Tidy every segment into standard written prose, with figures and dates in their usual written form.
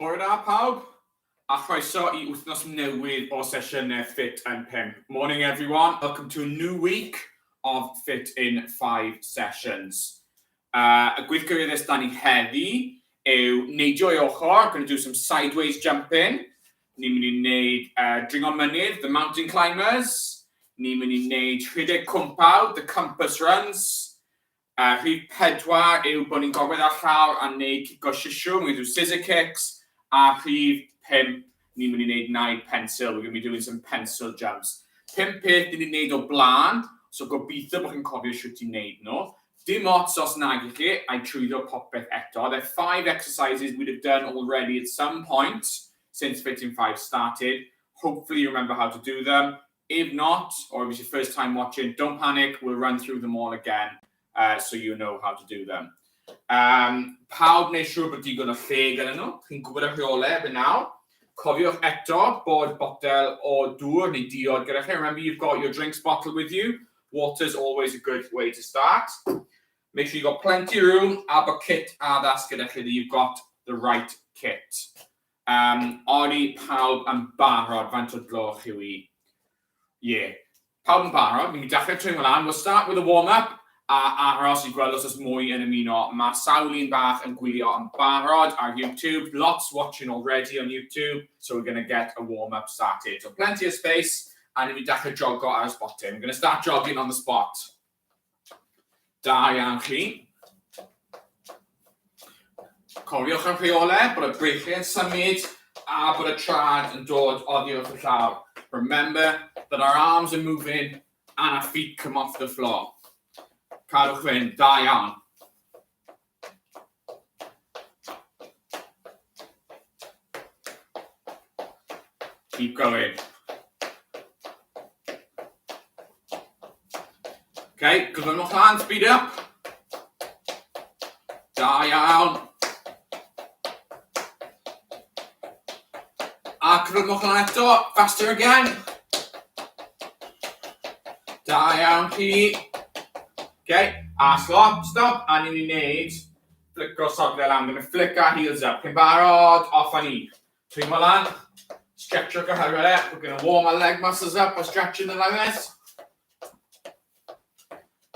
Bore da pawb, a chroeso I wythnos newydd o sesiynau Ffit and 5. Morning everyone, welcome to a new week of Ffit in 5 sessions. Y gweithgareddus da ni heddi yw neidio I ochr, going to do some sideways jumping. Ni'n mynd I wneud dringo mynydd, the mountain climbers. Ni'n mynd I wneud rhedeg cwmpaw, the compass runs. Rhif 4 yw bod ni'n gorwedd ar llawr a wneud cico sisiw, we're going to do scissor kicks. A rhif 5, ni'n mynd I wneud 9 pencil, we're going to be doing some pencil jumps. 5 peth ni'n wneud o blaen, so gobeithio bod chi'n cofio sut I wneud nhw. Dim ots os nag I chi, I trwyddo popeth eto. There are 5 exercises we'd have done already at some point since Ffit in 5 started. Hopefully you remember how to do them. If not, or if it's your first time watching, don't panic, we'll run through them all again so you know how to do them. Pawb neu siŵr bod digon o lle gyda nhw. Chi'n gwybod y rheolau ebyn nawr. Cofiwch eto bod botel o dŵr neu diod gyda chi. Remember you've got your drinks bottle with you. Water's always a good way to start. Make sure you've got plenty of room a bod kit addas gyda chi that you've got the right kit. Ori pawb yn barod faint o gloch yw I. Yeah. Pawb yn barod. Ni'n dechrau trwy'n lan. We'll start with a warm-up. A aros I gweld os oes mwy yn ymuno. Mae sawl un bach yn gwylio yn barod ar YouTube. Lots watching already on YouTube. So we're going to get a warm-up started. So plenty of space. And ni'n dechrau jogo ar y spotting. We're going to start jogging on the spot. Da iawn chi. Cofiwch yn rheolau bod y breichiau yn symud a bod y trad yn dod oddi wrth y llawr. Remember that our arms are moving and our feet come off the floor. Cadwch fynd, da iawn. Keep going. Okay, gyflymwch lan, speed up. Da iawn. A cyflymwch lan eto, faster again. Da iawn chi. Okay, a stop, a ni'n wneud flico soglau lan. I'm going to flick our heels up. Cyn barod, off a ni. Twymo lan, stretch your cyhyrau. We're going to warm our leg muscles up by stretching them like this.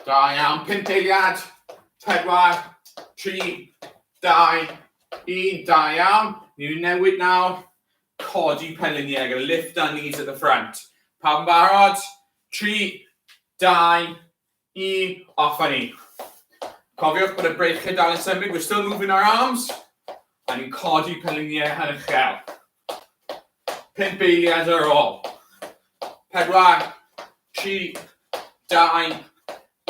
Da iawn, 5 eiliad, 4, 3, 2, 1, da iawn. Ni'n newid nawr, codi penliniau, going to lift our knees at the front. Pawb yn barod, 3, 2, 1, off a ni. Cofiwch bod y breichiau dal yn symud, we're still moving our arms. A ni'n codi penliniau yn uchel. 5 eiliad ar ôl. 4, 3, 2,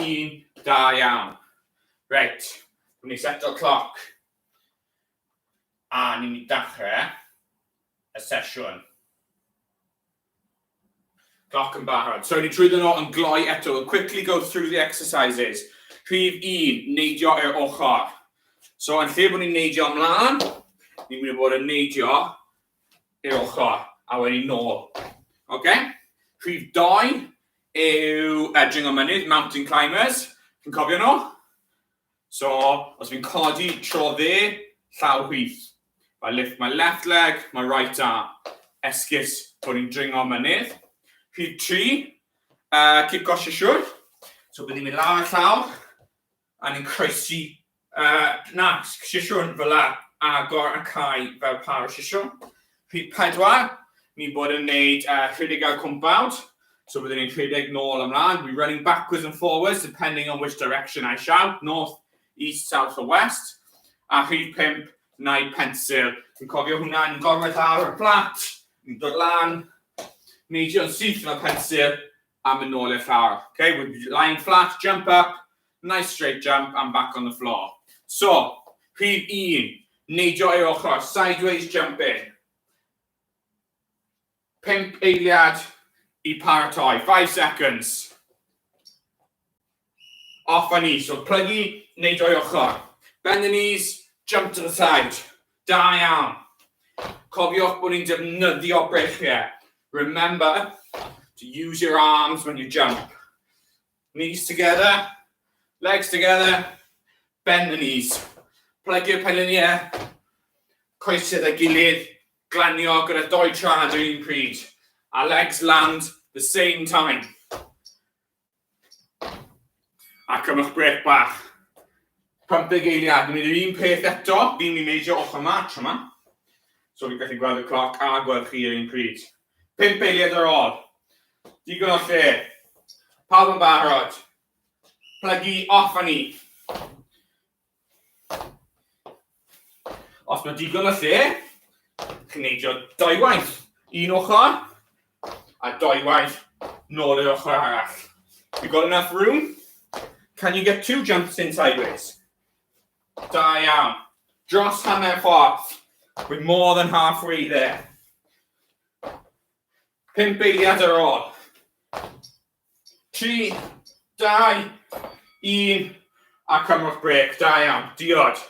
1, da iawn. Right, ni'n set o'r cloc. A ni'n dechrau y sesiwn. Cloc yn barod. So ni'n trwyddo nhw yn gloi eto. We'll quickly go through the exercises. Rhif 1, neidio i'r ochr. So yn lle bod ni'n neidio ymlaen, ni'n mynd I bod yn neidio i'r ochr. A wedyn nôl. Okay? Rhif 2 yw dringo mynydd, mountain climbers. Chi'n cofio nhw? So, os fi'n codi tro dde, llaw chwith. I lift my left leg, my right arm. Esgus bod ni'n dringo mynydd. Rhif 3, cico sisiwr. So bydd ni'n mynd lawr y llawr. A ni'n croesi, sisiwr fel agor y cae fel par sisiwr. Rhif 4, ni'n bod yn gwneud rhedeg ar cwmpawd. So bydd ni'n rhedeg nôl ymlaen. We're running backwards and forwards depending on which direction I shout. North, east, south or west. A rhif 5, 9 pencil. Ni'n cofio hwnna, ni'n gorwedd lawr y plat. Ni'n dod lan. Neidio yn syth yn y pencil a mynd nôl i'r llawr. Okay, we're lying flat, jump up, nice straight jump and back on the floor. So, rhif 1, neidio i'r ochr, sideways jumping. 5 eiliad I paratoi, 5 seconds. Off a ni, so plygu, neidio i'r ochr. Bend the knees, jump to the side. Da iawn. Cofiwch bod ni'n defnyddio breichiau. Remember to use your arms when you jump. Knees together, legs together, bend the knees. Plug your penliniau. coesau â'i gilydd, glanio gyda 2 trad yr un pryd. A legs land the same time. A cymwch brec bach. 15 eiliad. Ni'n gwneud yr un peth eto. Fi'n mynd i neidio ochr yma, tro yma. So fi'n gallu gweld y cloc a gweld chi yr un pryd. 5 eiliad ar ôl. Digon o lle. Pawb yn barod. Plygu off â ni. Os mae digon o lle, chi'n neidio 2 waith. 1 ochr, a 2 waith nôl i'r ochr arall. You got enough room? Can you get 2 jumps in sideways? Da iawn. Dros hanner ffordd. We're more than halfway there. 5 eiliad ar ôl. 3, 2, 1, a cymrwch brec. Da iawn. Diod.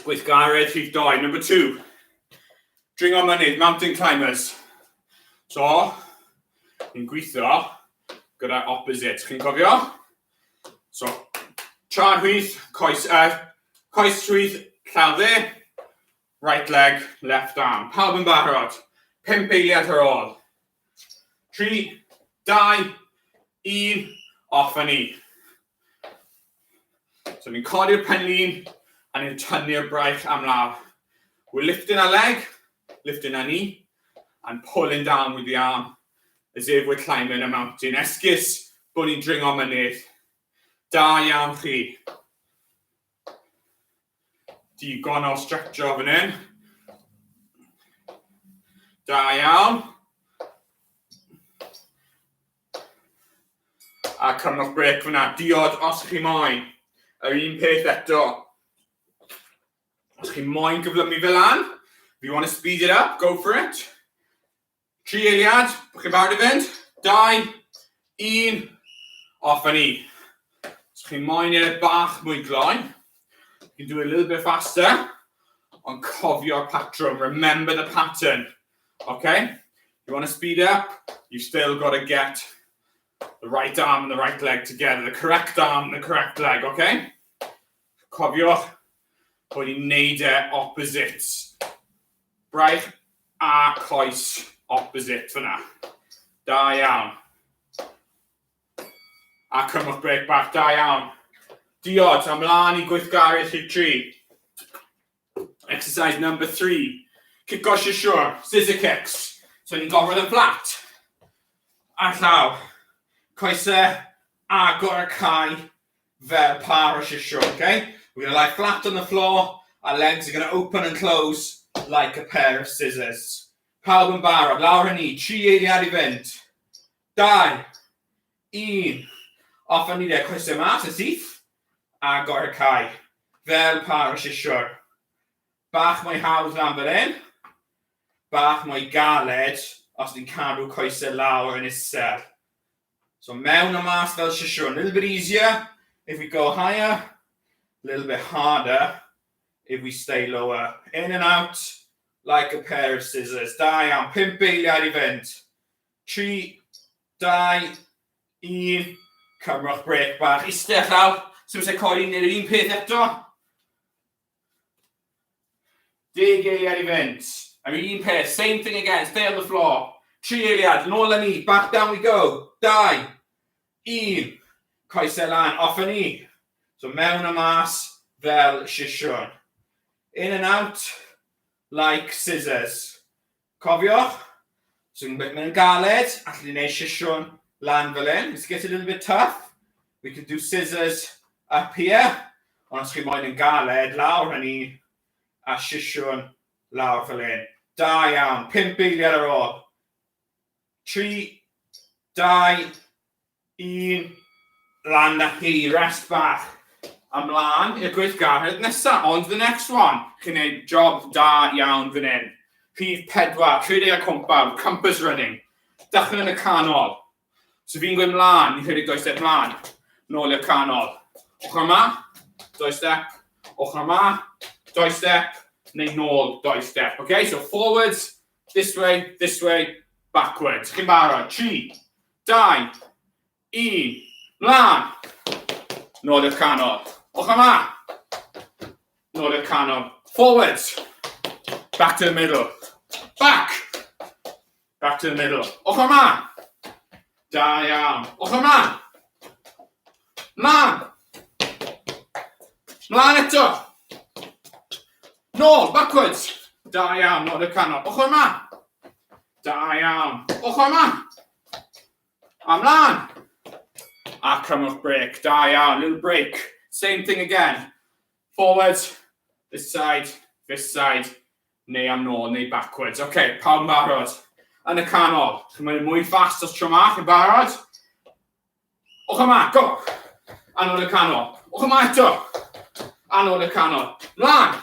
Gweithgaredd rhif 2. Number 2. Dringo mynydd, mountain climbers. So, ni'n gweithio gyda opposite. Chi'n cofio? So, trad chwith, coes chwith, llawdde, right leg, left arm. Pawb yn barod. 5 eiliad ar ôl. 3, 2, 1, off â ni. So, ni'n codi'r penlin a ni'n tynnu'r braich am lawr. We're lifting our leg, lifting our knee, and pulling down with the arm as if we're climbing a mountain. Esgus bod ni'n dringo mynydd. Da iawn chi. Digon o stretcho fan hyn. Da iawn. A cymrwch brec fyna. Diod os chi moyn. Yr un peth eto. Os chi moyn gyflymu fel lan, if you want to speed it up, go for it. 3 eiliad, chi'n barod i fynd. 2, 1, off â ni. Os chi'n moyn e bach mwy gloi, you can do it a little bit faster, ond cofio'r patrwm. Remember the pattern, okay? You want to speed up, you've still got to get the right arm and the right leg together, the correct arm and the correct leg, okay? Cofiwch bod ni'n neud e opposites. Braich a coes opposite fyna. Da iawn. A cymwch brec bach, da iawn. Diod, ymlaen i gweithgaredd rhif 3. Exercise number 3. Kick off your shore, scissor kicks. So ni'n gofod yn flat. A llaw. Coesau agor y cae fel par o shore, okay? We're going to lie flat on the floor. Our legs are going to open and close like a pair of scissors. Pawb yn barod, lawr â ni. 3 eiliad i fynd. 2, 1. Off â ni de, coesau mas y syth. Agor y cae. Fel par o shore. Bach mwy hawdd lan fan hyn. Bach mwy galed os ni'n cadw coesau lawr yn isel. So mewn o mas fel shore. A little bit easier if we go higher. A little bit harder if we stay lower. In and out like a pair of scissors. Da iawn. 5 eiliad i fynd. 3, 2, 1. Cymrwch brec bach. Eistedd llaw. So we're going to do un peth eto. 10 eiliad i fynd. Yr un peth. Same thing again. Stay on the floor. 3 eiliad. Nôl â ni. Back down we go. 2, 1. Coesau lan. Off â ni. So mewn a mas fel shishon. In and out like scissors. Cofiwch. So we'n mynd yn galed. Allwn ni wneud shishon lan fel hyn. It's get a little bit tough. We could do scissors up here. Ond os chi moyn yn galed, lawr â ni. A shishon lawr fel hyn. Da iawn. 5 eiliad ar ôl. 3, 2, 1. Lan â chi. Rest bach. Ymlaen i'r gweithgaredd nesaf, ond the next one. Chi'n neud job da iawn fan hyn. Rhif 4, rhedeg a cwmpawd, compass running. Dechrau yn y canol. So fi'n gweud mlaen, ni'n rhedeg 2 step mlaen. Nôl i'r canol. Ochr yma, 2 step. Ochr yma, 2 step. Neu nôl, 2 step. Okay, so forwards, this way, backwards. Chi'n barod. 3, 2, 1, mlaen. Nôl i'r canol. Ochr yma. nôl i'r canol. Forwards. Back to the middle. Back. Back to the middle. Ochr yma. Da iawn. Ochr yma. Mlaen. Mlaen eto. Nôl, backwards. Da iawn, nôl i'r canol. Ochr yma. Da iawn. Ochr yma. A mlaen. A cymwch break. Da iawn, little break. Same thing again. Forwards. This side. Neu am nôl, neu backwards. OK, pawb yn barod. Yn y canol. Chi'n mynd mwy fast os tro yma. Chi'n barod? Ochr yma, go. A nôl y canol. Ochr yma eto. A nôl y canol. Mlaen.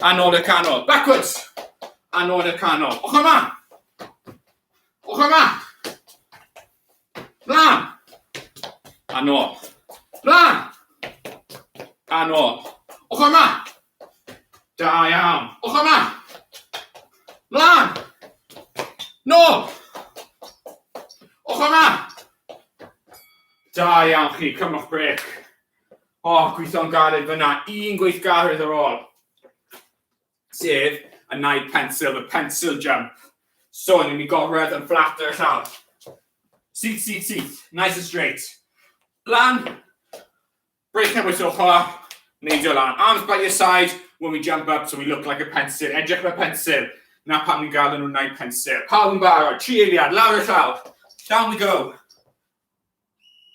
A nôl y canol. Backwards. A nôl y canol. Ochr yma. Ochr yma. Mlaen. A nôl. Mlaen. A nôl. Ochr yma. Da iawn. Ochr yma. Mlaen. Nôl. Ochr yma. Da iawn chi. Cymwch break. O, gweithio'n galed fyna. Un gweithgaredd ar ôl. Sef y naid pencil, y pencil jump. So, ni'n mynd i gofredd yn flat ar y llaw. Syth. Nice and straight. Lan. Break yn wyth ochr. Neidio lan. Arms by your side when we jump up so we look like a pencil. Edrych fel pencil. Na pam ni'n gael nhw'n naid pencil. Pawb yn barod. 3 eiliad. Lawr y llaw. Down we go.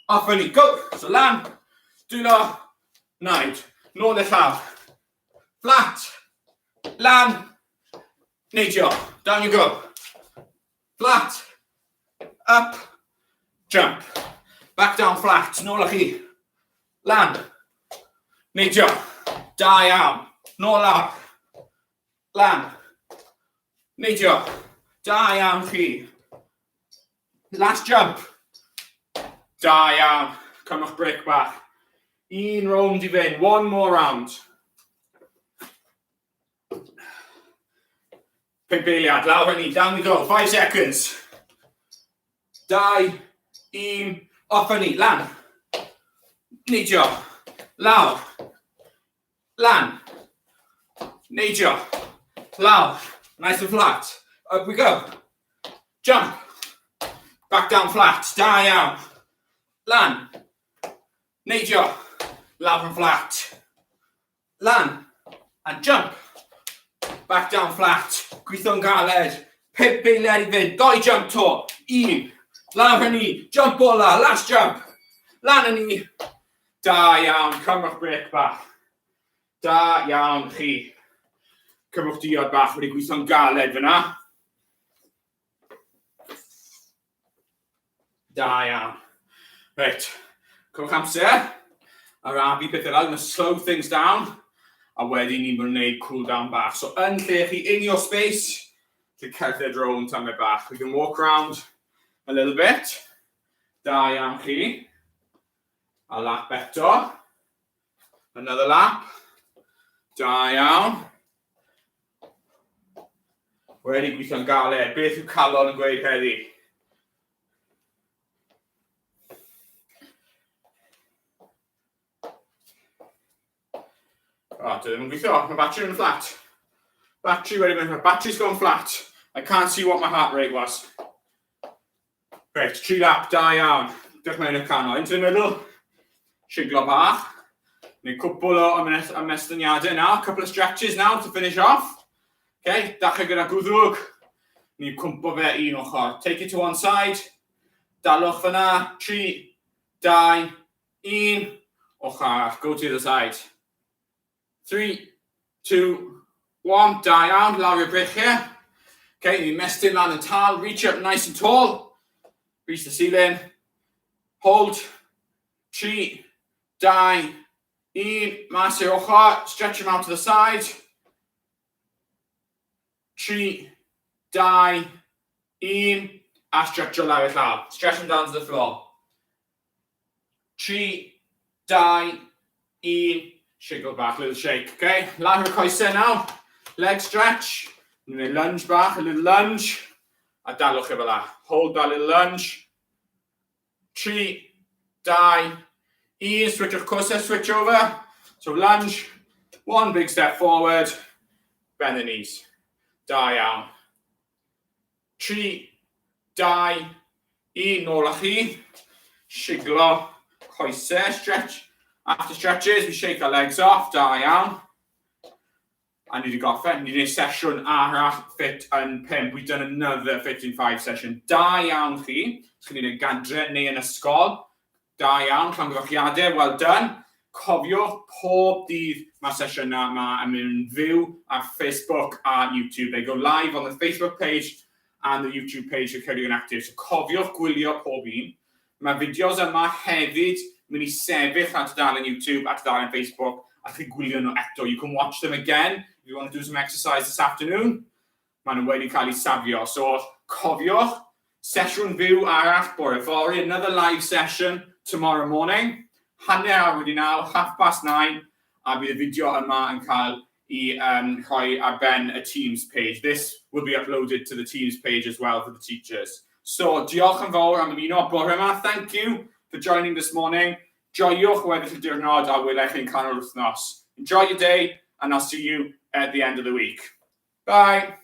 Off fyny. Go. So lan. Dwylo. Naid. Nôl y llaw. Flat. Lan. Neidio. Down you go. Flat. Up. Jump. Back down flat. Nôl â chi. Lan. Neidio. Da iawn. Nôl lawr. Lan. Neidio. Da iawn chi. Last jump. Da iawn. Cymwch break bach. Un round i fynd. One more round. 5 eiliad. Lawr ni. Down we go. 5 seconds. 2, 1. Off ni. Lan. Neidio. Lawr. Lan. Neidio. Lawr. Nice and flat. Up we go. Jump. Back down flat. Da iawn. Lan. Neidio. Lawr and flat. Lan. And jump. Back down flat. Gweithio'n galed. 5 eiliad i fynd. 2 jump to. 1. Lawr ni. Jump ola. Last jump. Lan ni. Da iawn. Cymwch break bach. Da iawn chi. Cymwch diod bach wedi gweithio'n galed fyna. Da iawn. Right. Cymwch amser. Arafu pethau fel. I'm going to slow things down. A wedyn ni'n mynd i wneud cool down bach. So yn lle chi in your space, to cerdded rownd tamau bach. We can walk around a little bit. Da iawn chi. A lap eto. Another lap. Da iawn. Wedi gweithio'n galed. Beth yw calon yn gweud heddi? O, dwi ddim yn gweithio. Mae battery yn flat. Battery's gone flat. I can't see what my heart rate was. Right, 3 lap, da iawn. Dewch mewn i'r canol. Into the middle. Siglo bach. Neu cwpl o ymestynniadau now. A couple of stretches now to finish off. Okay, dachau gyda gwddwg. Ni'n cwmpo fe un ochr. Take it to one side. Dalwch fyna. 3, 2, 1. Ochr. Go to the other side. 3, 2, 1. Da iawn. Lawr i'r breichiau. Okay, ni'n mestyn lan yn tal. Reach up nice and tall. Reach the ceiling. Hold. 3, 2, 1. Mas i'r ochr. Stretch them out to the side. 3, 2, 1. A stretch o lawr i'r llaw. Stretch them down to the floor. 3, 2, 1. Shiggle back, little shake, okay? Lawr i'r coesau now. Leg stretch. Ni'n lunge bach, a little lunge. A dalwch efo la. Hold that little lunge. 3, 2, 1. Switch o'ch coesau, switch over. So lunge. One big step forward, bend the knees. Da iawn. 3, 2, 1, nôl â chi. Shiglo, coesau, stretch. After stretches, we shake our legs off, da iawn. A ni wedi gorffen, ni wedi gwneud sesiwn arall Ffit yn 5. We've done another Ffit in 5 session. Da iawn chi. Chi'n gwneud yn gadre neu yn ysgol. Da iawn, llongyfarchiadau, well done. Cofiwch pob dydd mae'r sesiynau yma yn mynd fyw ar Facebook a YouTube. They go live on the Facebook page and the YouTube page of Career and Active. So cofiwch gwylio pob un. Mae fideos yma hefyd mynd i sefyll ar tudalen YouTube a tudalen Facebook a chi gwylio nhw eto. You can watch them again if you want to do some exercise this afternoon. Maen nhw wedi cael eu safio. So cofiwch, sesiwn fyw arall bore fory, another live session tomorrow morning. Hanner awr wedi 9, 9:30, a bydd y fideo yma yn cael I rhoi ar ben y Teams page. This will be uploaded to the Teams page as well for the teachers. So, diolch yn fawr am ymuno bore yma. Thank you for joining this morning. Joiwch weddill y diwrnod a wylech chi'n canol wythnos. Enjoy your day, and I'll see you at the end of the week. Bye.